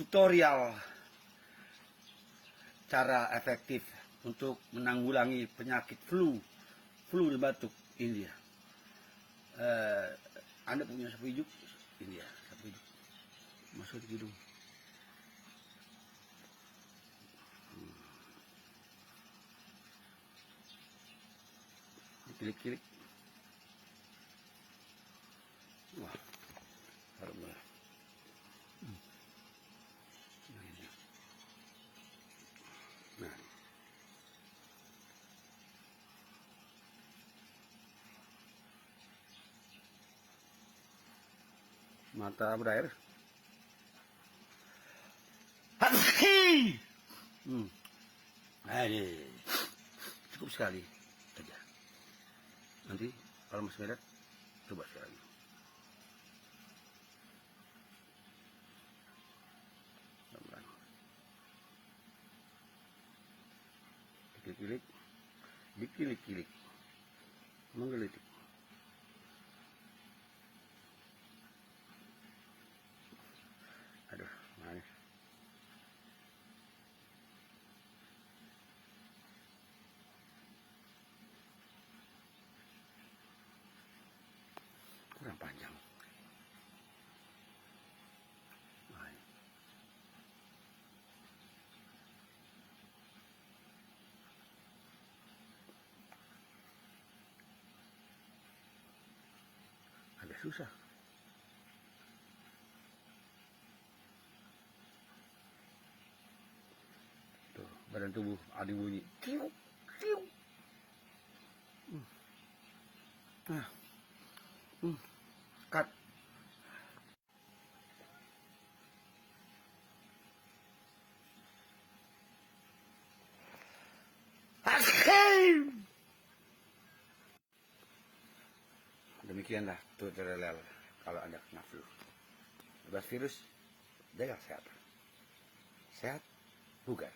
tutorial cara efektif untuk menanggulangi penyakit flu dan batuk India. Anda punya sapu hidup India, sapu hidup masuk di hidung. Kilik-kilik. Wah, alhamdulillah. Nah, mata berair. Ini cukup sekali saja. Nanti kalau masih meret, coba sekali. Kilik-kilik, dikilik-kilik, menggelitik. Aduh, manis. Kurang panjang. Agak susah. Tuh, badan tubuh ada bunyi. Kiu, kiu. Nah, cut. Demikianlah tutorial kalau Anda kena flu. Bebas virus, jaga kesehatan. Sehat, bugar.